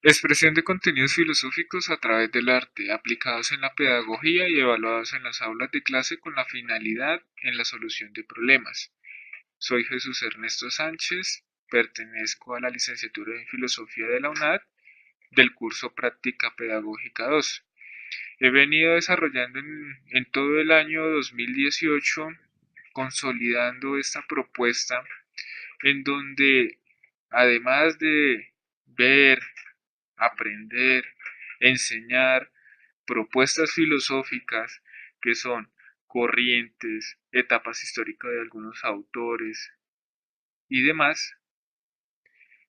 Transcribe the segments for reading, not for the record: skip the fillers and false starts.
Expresión de contenidos filosóficos a través del arte, aplicados en la pedagogía y evaluados en las aulas de clase con la finalidad en la solución de problemas. Soy Jesús Ernesto Sánchez, pertenezco a la licenciatura en Filosofía de la UNAD del curso Práctica Pedagógica 2. He venido desarrollando en todo el año 2018, consolidando esta propuesta en donde, además de ver, aprender, enseñar propuestas filosóficas que son corrientes, etapas históricas de algunos autores y demás,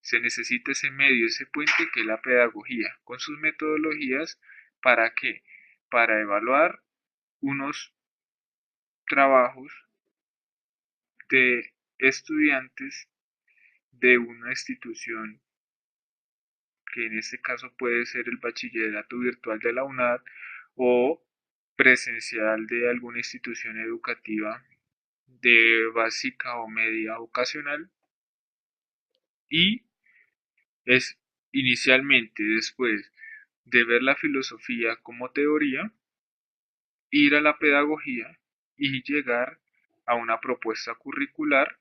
se necesita ese medio, ese puente que es la pedagogía, con sus metodologías. ¿Para qué? Para evaluar unos trabajos de estudiantes de una institución que en este caso puede ser el bachillerato virtual de la UNAD o presencial de alguna institución educativa de básica o media vocacional, y es inicialmente, después de ver la filosofía como teoría, ir a la pedagogía y llegar a una propuesta curricular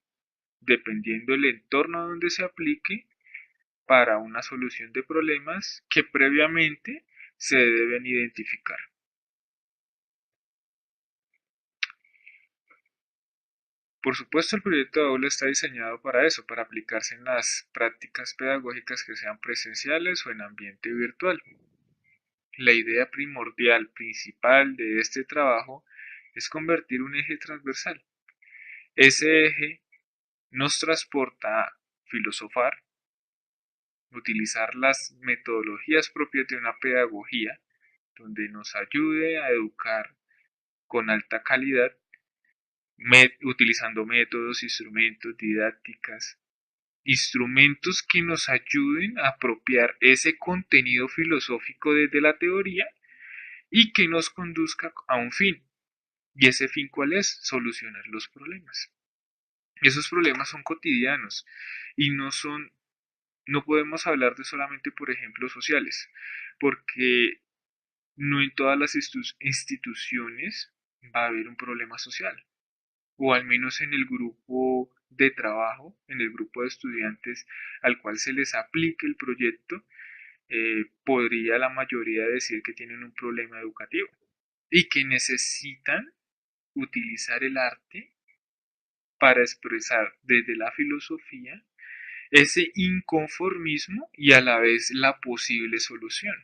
dependiendo del entorno donde se aplique para una solución de problemas que previamente se deben identificar. Por supuesto, el proyecto de aula está diseñado para eso, para aplicarse en las prácticas pedagógicas que sean presenciales o en ambiente virtual. La idea primordial, principal de este trabajo es convertir un eje transversal. Ese eje nos transporta a filosofar, utilizar las metodologías propias de una pedagogía donde nos ayude a educar con alta calidad, utilizando métodos, instrumentos, didácticas, instrumentos que nos ayuden a apropiar ese contenido filosófico desde la teoría y que nos conduzca a un fin. ¿Y ese fin cuál es? Solucionar los problemas. Esos problemas son cotidianos y no podemos hablar de solamente por ejemplos sociales, porque no en todas las instituciones va a haber un problema social, o al menos en el grupo de trabajo, en el grupo de estudiantes al cual se les aplique el proyecto, podría la mayoría decir que tienen un problema educativo y que necesitan utilizar el arte para expresar desde la filosofía ese inconformismo y a la vez la posible solución.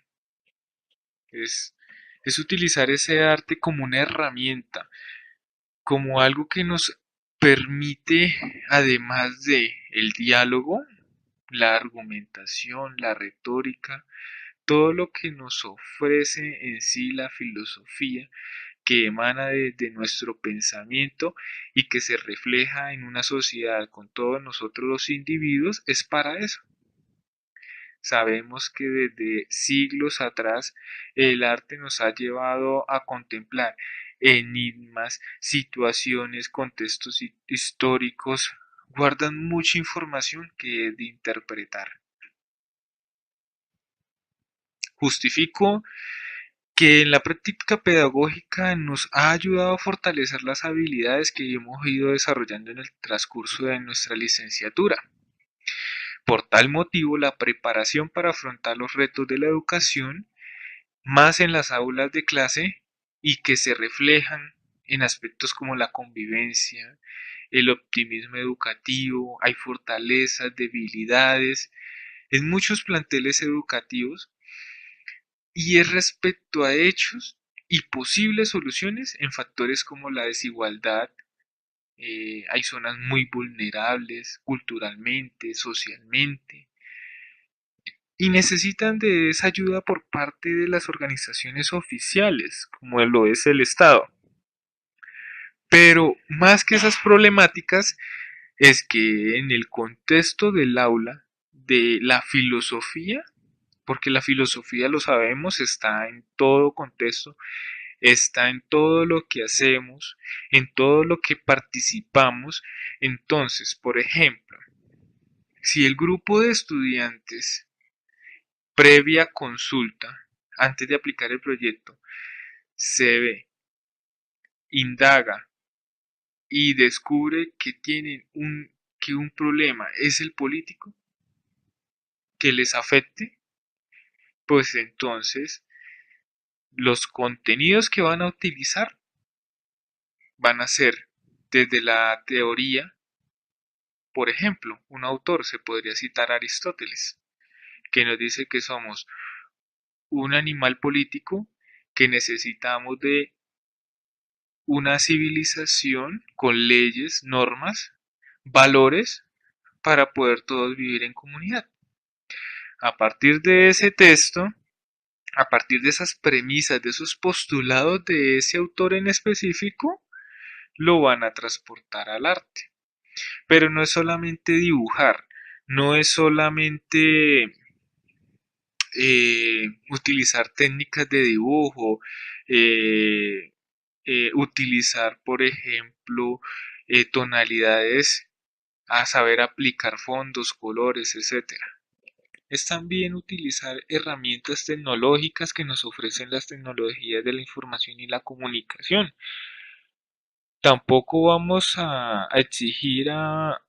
Es, es utilizar ese arte como una herramienta, como algo que nos permite, además de el diálogo, la argumentación, la retórica, todo lo que nos ofrece en sí la filosofía, que emana de nuestro pensamiento y que se refleja en una sociedad con todos nosotros los individuos, es para eso. Sabemos que desde siglos atrás el arte nos ha llevado a contemplar enigmas, situaciones, contextos históricos, guardan mucha información que es de interpretar. Justifico que en la práctica pedagógica nos ha ayudado a fortalecer las habilidades que hemos ido desarrollando en el transcurso de nuestra licenciatura. Por tal motivo, la preparación para afrontar los retos de la educación, más en las aulas de clase, y que se reflejan en aspectos como la convivencia, el optimismo educativo, hay fortalezas, debilidades en muchos planteles educativos, y es respecto a hechos y posibles soluciones en factores como la desigualdad. Hay zonas muy vulnerables culturalmente, socialmente, y necesitan de esa ayuda por parte de las organizaciones oficiales, como lo es el Estado. Pero más que esas problemáticas, es que en el contexto del aula, de la filosofía, porque la filosofía, lo sabemos, está en todo contexto, está en todo lo que hacemos, en todo lo que participamos. Entonces, por ejemplo, si el grupo de estudiantes previa consulta, antes de aplicar el proyecto, se ve, indaga y descubre que un problema es el político que les afecte, pues entonces los contenidos que van a utilizar van a ser desde la teoría. Por ejemplo, un autor se podría citar a Aristóteles, que nos dice que somos un animal político, que necesitamos de una civilización con leyes, normas, valores para poder todos vivir en comunidad. A partir de ese texto, a partir de esas premisas, de esos postulados de ese autor en específico, lo van a transportar al arte. Pero no es solamente dibujar, no es solamente utilizar técnicas de dibujo, eh, utilizar, por ejemplo, tonalidades, a saber aplicar fondos, colores, etcétera. Es también utilizar herramientas tecnológicas que nos ofrecen las tecnologías de la información y la comunicación. Tampoco vamos a exigir a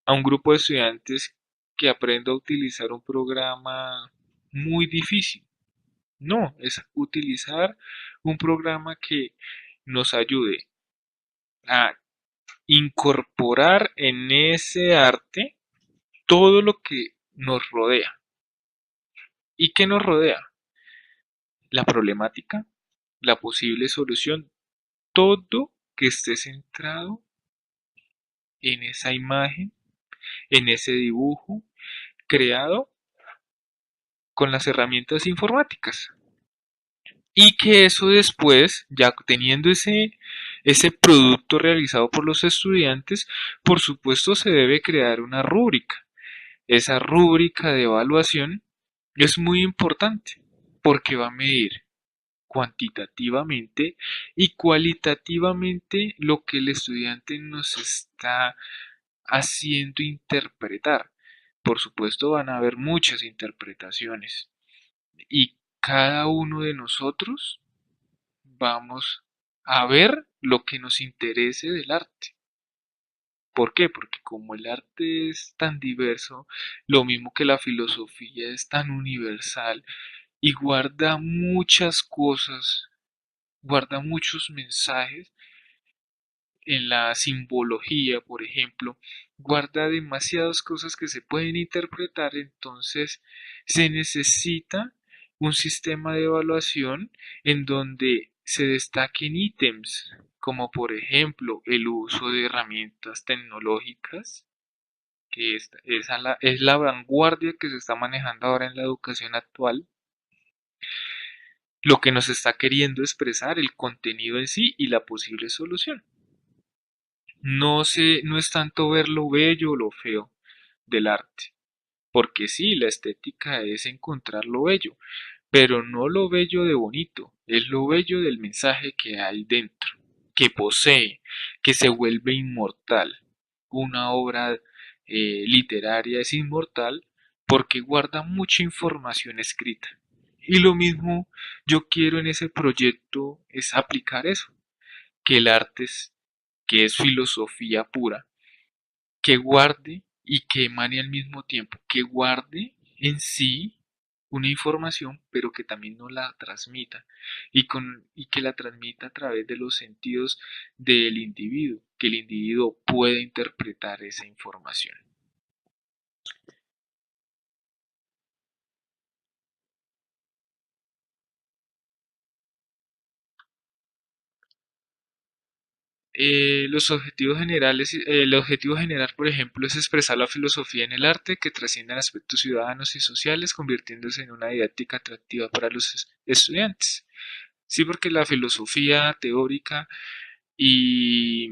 un grupo de estudiantes que aprenda a utilizar un programa muy difícil. No, es utilizar un programa que nos ayude a incorporar en ese arte todo lo que nos rodea. ¿Y qué nos rodea? La problemática, la posible solución, todo que esté centrado en esa imagen, en ese dibujo creado con las herramientas informáticas. Y que eso después, ya teniendo ese producto realizado por los estudiantes, por supuesto se debe crear una rúbrica. Esa rúbrica de evaluación es muy importante porque va a medir cuantitativamente y cualitativamente lo que el estudiante nos está haciendo interpretar. Por supuesto van a haber muchas interpretaciones y cada uno de nosotros vamos a ver lo que nos interese del arte. ¿Por qué? Porque como el arte es tan diverso, lo mismo que la filosofía es tan universal y guarda muchas cosas, guarda muchos mensajes en la simbología, por ejemplo, guarda demasiadas cosas que se pueden interpretar, entonces se necesita un sistema de evaluación en donde se destaquen ítems, como por ejemplo el uso de herramientas tecnológicas, que es la vanguardia que se está manejando ahora en la educación actual, lo que nos está queriendo expresar, el contenido en sí y la posible solución. No es tanto ver lo bello o lo feo del arte, porque sí, la estética es encontrar lo bello, pero no lo bello de bonito, es lo bello del mensaje que hay dentro, que posee, que se vuelve inmortal. Una obra literaria es inmortal porque guarda mucha información escrita. Y lo mismo yo quiero en ese proyecto es aplicar eso, que el arte que es filosofía pura, que guarde y que emane al mismo tiempo, que guarde en sí una información, pero que también no la transmita y que la transmita a través de los sentidos del individuo, que el individuo pueda interpretar esa información. Los objetivos generales, el objetivo general, por ejemplo, es expresar la filosofía en el arte que trasciende aspectos ciudadanos y sociales, convirtiéndose en una didáctica atractiva para los estudiantes. Sí, porque la filosofía teórica y,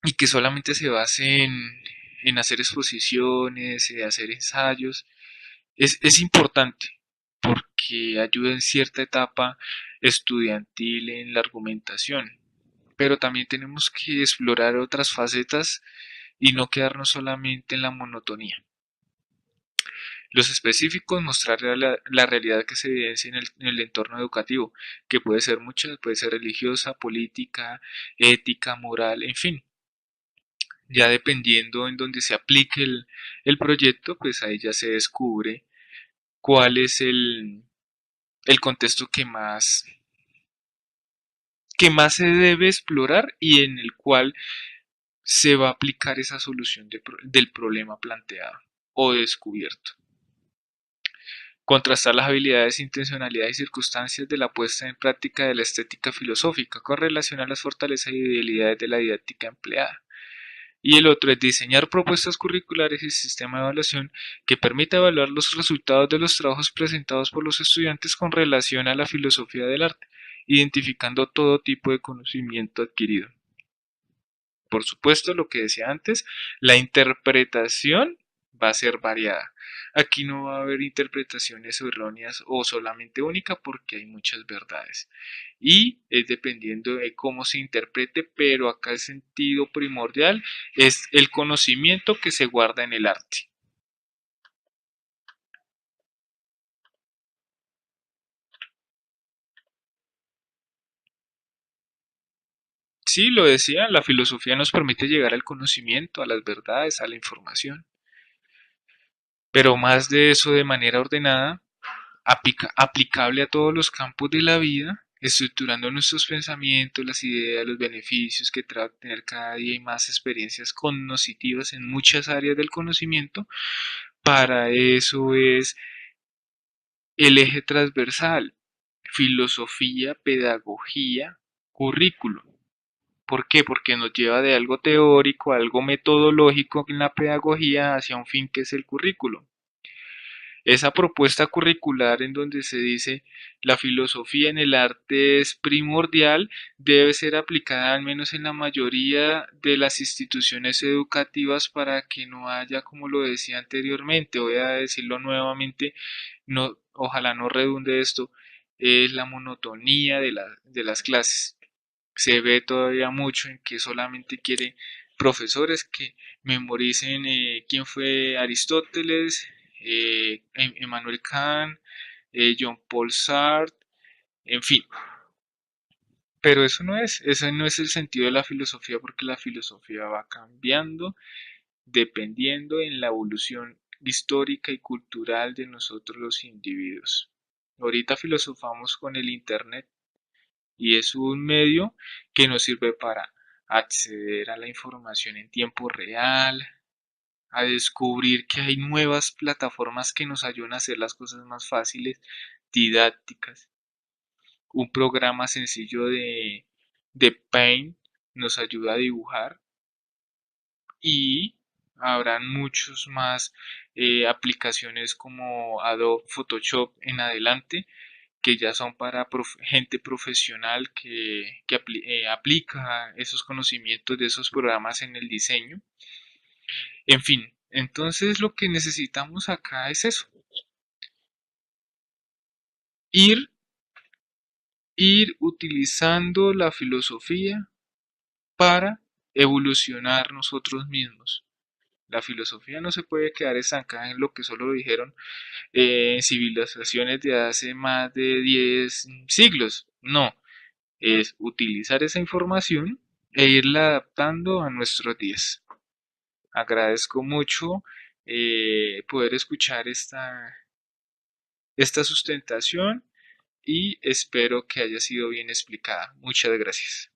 y que solamente se base en hacer exposiciones, hacer ensayos, es importante porque ayuda en cierta etapa estudiantil en la argumentación, pero también tenemos que explorar otras facetas y no quedarnos solamente en la monotonía. Los específicos, mostrar la realidad que se evidencia en el entorno educativo, que puede ser mucha, puede ser religiosa, política, ética, moral, en fin. Ya dependiendo en donde se aplique el proyecto, pues ahí ya se descubre cuál es el contexto que más se debe explorar y en el cual se va a aplicar esa solución del problema planteado o descubierto. Contrastar las habilidades, intencionalidad y circunstancias de la puesta en práctica de la estética filosófica con relación a las fortalezas y debilidades de la didáctica empleada. Y el otro es diseñar propuestas curriculares y sistema de evaluación que permita evaluar los resultados de los trabajos presentados por los estudiantes con relación a la filosofía del arte, identificando todo tipo de conocimiento adquirido. Por supuesto, lo que decía antes, la interpretación va a ser variada. Aquí no va a haber interpretaciones erróneas o solamente única porque hay muchas verdades. Y es dependiendo de cómo se interprete, pero acá el sentido primordial es el conocimiento que se guarda en el arte. Sí, lo decía, la filosofía nos permite llegar al conocimiento, a las verdades, a la información, pero más de eso de manera ordenada aplicable a todos los campos de la vida, estructurando nuestros pensamientos, las ideas, los beneficios que trae tener cada día y más experiencias cognitivas en muchas áreas del conocimiento. Para eso es el eje transversal, filosofía, pedagogía, currículo. ¿Por qué? Porque nos lleva de algo teórico, algo metodológico en la pedagogía hacia un fin que es el currículo. Esa propuesta curricular en donde se dice la filosofía en el arte es primordial debe ser aplicada al menos en la mayoría de las instituciones educativas para que no haya, como lo decía anteriormente, voy a decirlo nuevamente, no, ojalá no redunde esto, es la monotonía de las clases. Se ve todavía mucho en que solamente quiere profesores que memoricen quién fue Aristóteles, Emmanuel Kant, John Paul Sartre, en fin. Pero ese no es el sentido de la filosofía porque la filosofía va cambiando dependiendo en la evolución histórica y cultural de nosotros los individuos. Ahorita filosofamos con el Internet y es un medio que nos sirve para acceder a la información en tiempo real, a descubrir que hay nuevas plataformas que nos ayudan a hacer las cosas más fáciles, didácticas. Un programa sencillo de Paint nos ayuda a dibujar y habrán muchos más aplicaciones como Adobe Photoshop en adelante que ya son para gente profesional que aplica esos conocimientos de esos programas en el diseño. En fin, entonces lo que necesitamos acá es eso, ir, ir utilizando la filosofía para evolucionar nosotros mismos. La filosofía no se puede quedar estancada en lo que solo dijeron en civilizaciones de hace más de 10 siglos. No, es utilizar esa información e irla adaptando a nuestros días. Agradezco mucho poder escuchar esta sustentación y espero que haya sido bien explicada. Muchas gracias.